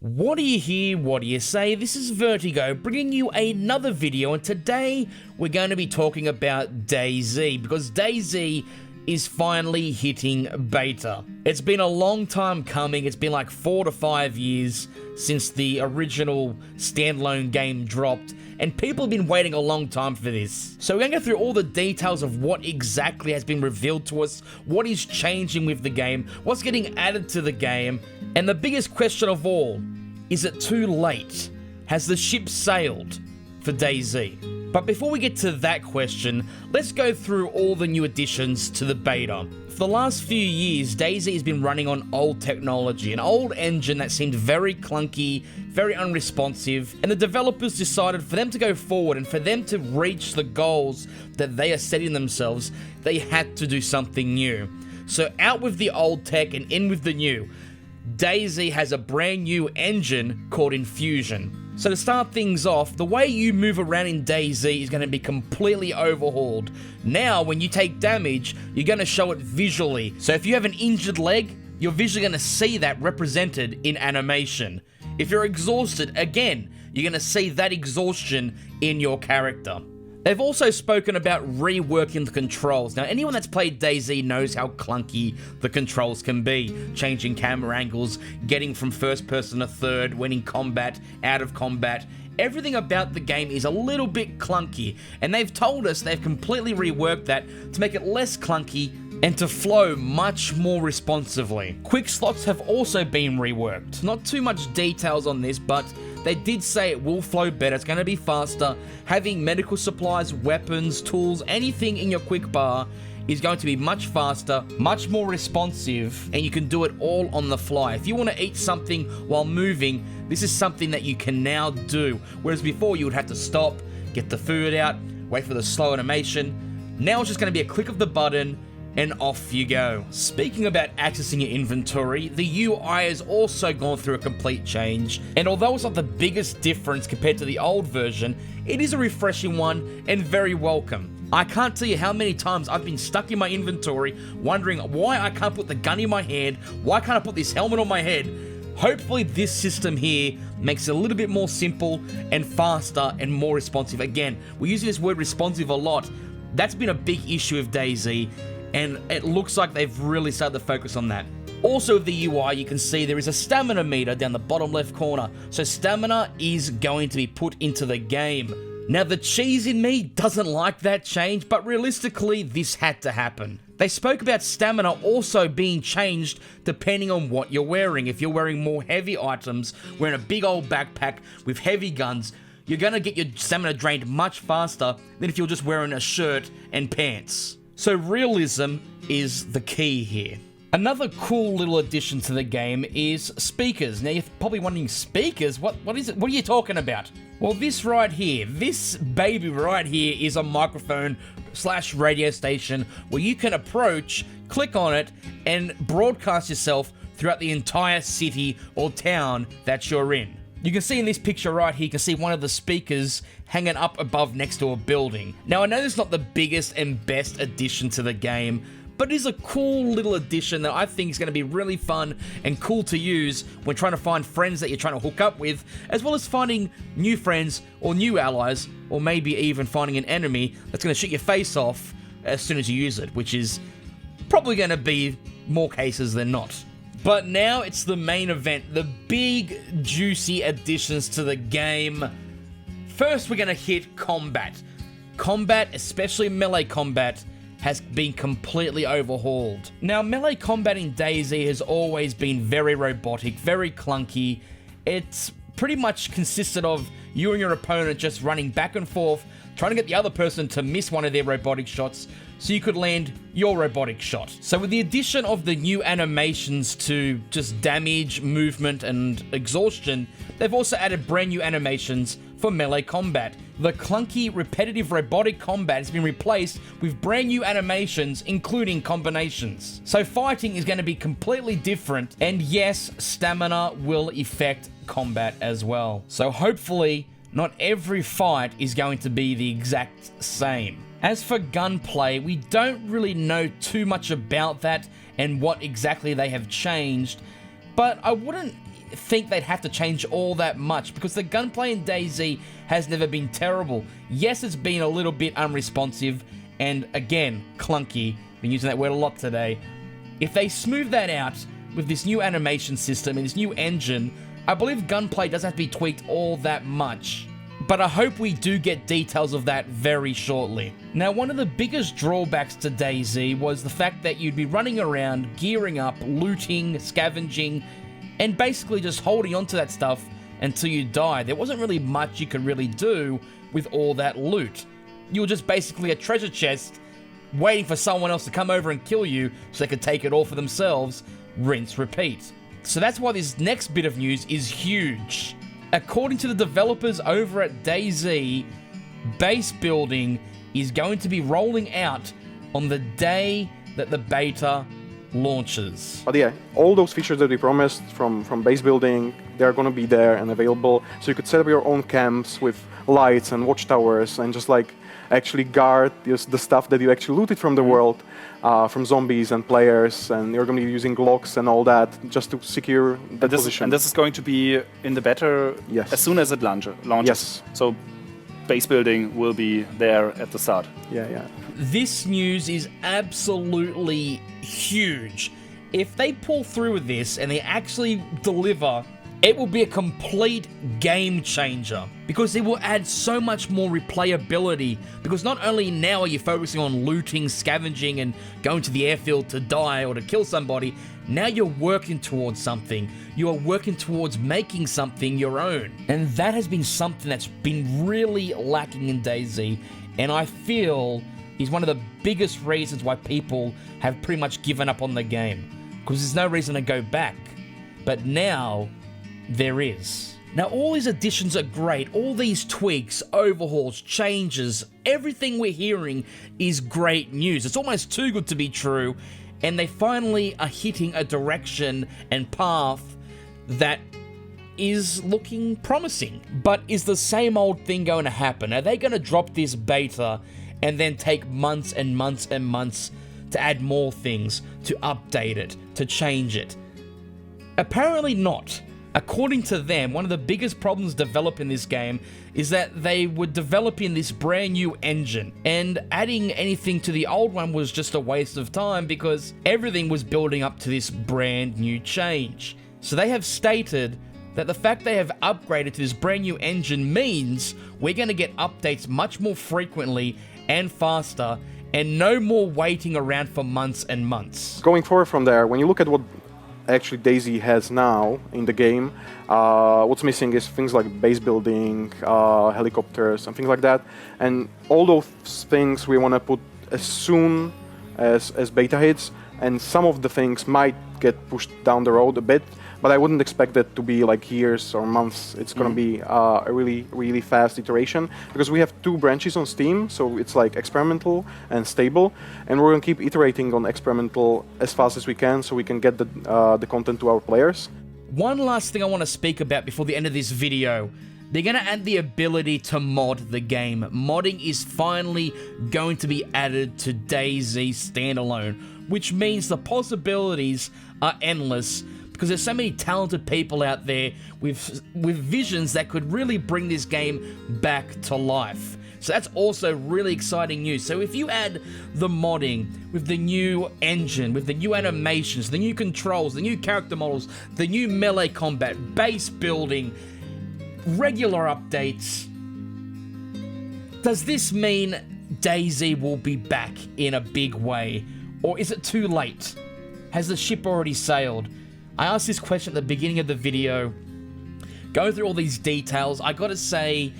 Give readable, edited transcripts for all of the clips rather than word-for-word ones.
What do you hear? What do you say? This is VERTiiGO bringing you another video, and today we're going to be talking about DayZ because DayZ is finally hitting beta. It's been a long time coming. It's been like 4 to 5 years since the original standalone game dropped, and people have been waiting a long time for this. So we're going to go through all the details of what exactly has been revealed to us, what is changing with the game, what's getting added to the game, and the biggest question of all, is it too late? Has the ship sailed for DayZ? But before we get to that question, let's go through all the new additions to the beta. For the last few years, DayZ has been running on old technology, an old engine that seemed very clunky, very unresponsive, and the developers decided for them to go forward and for them to reach the goals that they are setting themselves, they had to do something new. So out with the old tech and in with the new. DayZ has a brand new engine called Infusion. So to start things off, the way you move around in DayZ is going to be completely overhauled. Now, when you take damage, you're going to show it visually. So if you have an injured leg, you're visually going to see that represented in animation. If you're exhausted, again, you're going to see that exhaustion in your character. They've also spoken about reworking the controls. Now, anyone that's played DayZ knows how clunky the controls can be. Changing camera angles, getting from first person to third, when in combat, out of combat. Everything about the game is a little bit clunky, and they've told us they've completely reworked that to make it less clunky and to flow much more responsively. Quick slots have also been reworked. Not too much details on this, but they did say it will flow better, it's going to be faster. Having medical supplies, weapons, tools, anything in your quick bar is going to be much faster, much more responsive, and you can do it all on the fly. If you want to eat something while moving, this is something that you can now do. Whereas before you would have to stop, get the food out, wait for the slow animation. Now it's just going to be a click of the button, and off you go. Speaking about accessing your inventory, the UI has also gone through a complete change, and although it's not the biggest difference compared to the old version, it is a refreshing one and very welcome. I can't tell you how many times I've been stuck in my inventory wondering why I can't put the gun in my hand, why can't I put this helmet on my head. Hopefully this system here makes it a little bit more simple and faster and more responsive. Again, we're using this word responsive a lot. That's been a big issue of DayZ, and it looks like they've really started to focus on that. Also with the UI, you can see there is a stamina meter down the bottom left corner, so stamina is going to be put into the game. Now the cheese in me doesn't like that change, but realistically this had to happen. They spoke about stamina also being changed depending on what you're wearing. If you're wearing more heavy items, wearing a big old backpack with heavy guns, you're gonna get your stamina drained much faster than if you're just wearing a shirt and pants. So realism is the key here. Another cool little addition to the game is speakers. Now you're probably wondering, speakers? What is it? What are you talking about? Well, this right here, this baby right here is a microphone / radio station where you can approach, click on it, and broadcast yourself throughout the entire city or town that you're in. You can see in this picture right here, you can see one of the speakers hanging up above next to a building. Now I know this is not the biggest and best addition to the game, but it is a cool little addition that I think is going to be really fun and cool to use when trying to find friends that you're trying to hook up with, as well as finding new friends or new allies, or maybe even finding an enemy that's going to shoot your face off as soon as you use it, which is probably going to be more cases than not. But now it's the main event, the big juicy additions to the game. First we're going to hit combat. Combat, especially melee combat, has been completely overhauled. Now, melee combat in DayZ has always been very robotic, very clunky. It's pretty much consisted of you and your opponent just running back and forth, trying to get the other person to miss one of their robotic shots so you could land your robotic shot. So with the addition of the new animations to just damage, movement, and exhaustion, they've also added brand new animations for melee combat. The clunky, repetitive robotic combat has been replaced with brand new animations, including combinations. So fighting is going to be completely different, and yes, stamina will affect combat as well. So hopefully, not every fight is going to be the exact same. As for gunplay, we don't really know too much about that and what exactly they have changed, but I wouldn't think they'd have to change all that much, because the gunplay in DayZ has never been terrible. Yes, it's been a little bit unresponsive and, again, clunky. Been using that word a lot today. If they smooth that out with this new animation system and this new engine, I believe gunplay doesn't have to be tweaked all that much. But I hope we do get details of that very shortly. Now, one of the biggest drawbacks to DayZ was the fact that you'd be running around, gearing up, looting, scavenging, and basically just holding onto that stuff until you die. There wasn't really much you could really do with all that loot. You were just basically a treasure chest waiting for someone else to come over and kill you so they could take it all for themselves, rinse, repeat. So that's why this next bit of news is huge. According to the developers over at DayZ, base building is going to be rolling out on the day that the beta launches. But yeah, all those features that we promised from base building, they're going to be there and available. So you could set up your own camps with lights and watchtowers and just like actually guard the stuff that you actually looted from the world, from zombies and players, and you're going to be using locks and all that just to secure that position. And this is going to be in the beta as soon as it launches. Yes. So base building will be there at the start. Yeah. This news is absolutely huge. If they pull through with this and they actually deliver, it will be a complete game changer, because it will add so much more replayability, because not only now are you focusing on looting, scavenging, and going to the airfield to die or to kill somebody, now you're working towards something. You are working towards making something your own. And that has been something that's been really lacking in DayZ, and I feel is one of the biggest reasons why people have pretty much given up on the game, because there's no reason to go back. But now there is. Now, all these additions are great. All these tweaks, overhauls, changes, everything we're hearing is great news. It's almost too good to be true, and they finally are hitting a direction and path that is looking promising. But is the same old thing going to happen? Are they going to drop this beta and then take months and months and months to add more things, to update it, to change it? Apparently not. According to them, one of the biggest problems developing this game is that they were developing this brand new engine, and adding anything to the old one was just a waste of time, because everything was building up to this brand new change. So they have stated that the fact they have upgraded to this brand new engine means we're going to get updates much more frequently and faster, and no more waiting around for months and months. Going forward from there, when you look at what actually DayZ has now in the game, what's missing is things like base building, helicopters, and things like that. And all those things we want to put as soon as beta hits, and some of the things might get pushed down the road a bit, but I wouldn't expect that to be like years or months. It's going to be a really, really fast iteration, because we have 2 branches on Steam, so it's like experimental and stable, and we're going to keep iterating on experimental as fast as we can so we can get the content to our players. One last thing I want to speak about before the end of this video. They're going to add the ability to mod the game. Modding is finally going to be added to DayZ standalone, which means the possibilities are endless, because there's so many talented people out there with visions that could really bring this game back to life. So that's also really exciting news. So if you add the modding with the new engine, with the new animations, the new controls, the new character models, the new melee combat, base building, regular updates, does this mean DayZ will be back in a big way? Or is it too late? Has the ship already sailed? I asked this question at the beginning of the video. Going through all these details, I gotta say,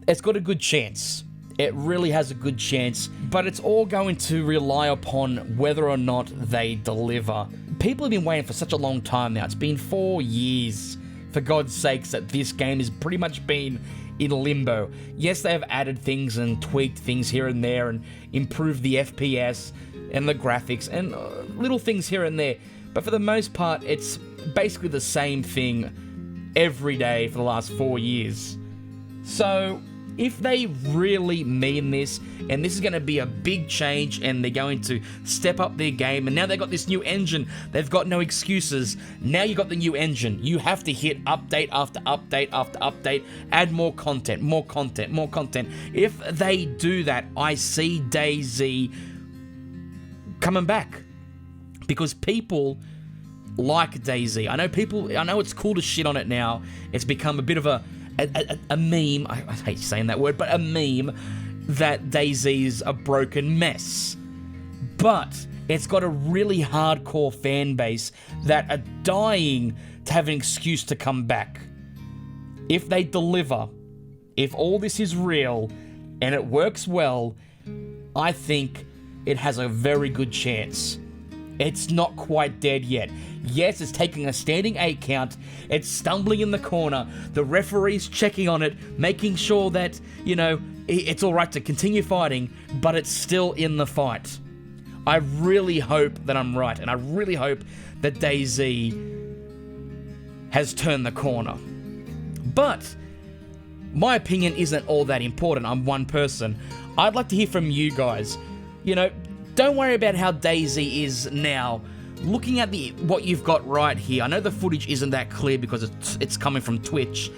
it's got a good chance. It really has a good chance, but it's all going to rely upon whether or not they deliver. People have been waiting for such a long time now. It's been 4 years, for God's sakes, that this game has pretty much been in limbo. Yes, they have added things and tweaked things here and there and improved the FPS and the graphics and little things here and there, but for the most part, it's basically the same thing every day for the last 4 years. So, if they really mean this, and this is going to be a big change, and they're going to step up their game, and now they've got this new engine, they've got no excuses. Now you got the new engine. You have to hit update after update after update, add more content, more content, more content. If they do that, I see DayZ coming back, because people like DayZ. I know it's cool to shit on it now. It's become a bit of a meme. I hate saying that word, but a meme that DayZ's a broken mess. But it's got a really hardcore fan base that are dying to have an excuse to come back. If they deliver, if all this is real and it works well, I think it has a very good chance. It's not quite dead yet. Yes, it's taking a standing 8 count. It's stumbling in the corner. The referee's checking on it, making sure that, you know, it's all right to continue fighting, but it's still in the fight. I really hope that I'm right, and I really hope that DayZ has turned the corner. But my opinion isn't all that important. I'm one person. I'd like to hear from you guys. You know, don't worry about how DayZ is now. Looking at what you've got right here, I know the footage isn't that clear because it's coming from Twitch,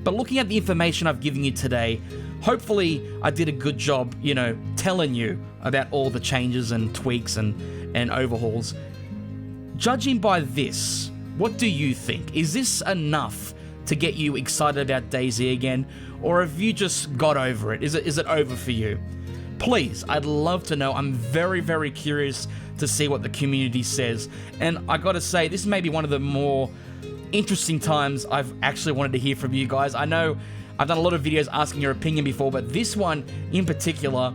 but looking at the information I've given you today, hopefully I did a good job, you know, telling you about all the changes and tweaks and overhauls. Judging by this, what do you think? Is this enough to get you excited about DayZ again, or have you just got over it? Is it over for you? Please, I'd love to know. I'm very, very curious to see what the community says. And I gotta say, this may be one of the more interesting times I've actually wanted to hear from you guys. I know I've done a lot of videos asking your opinion before, but this one in particular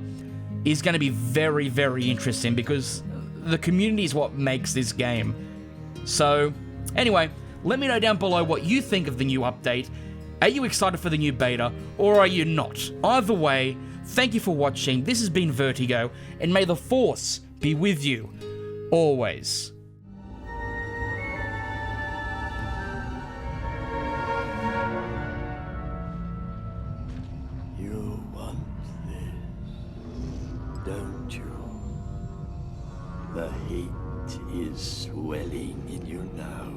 is going to be very, very interesting because the community is what makes this game. So, anyway, let me know down below what you think of the new update. Are you excited for the new beta, or are you not? Either way, thank you for watching. This has been VERTiiGO, and may the Force be with you always. You want this, don't you? The heat is swelling in you now.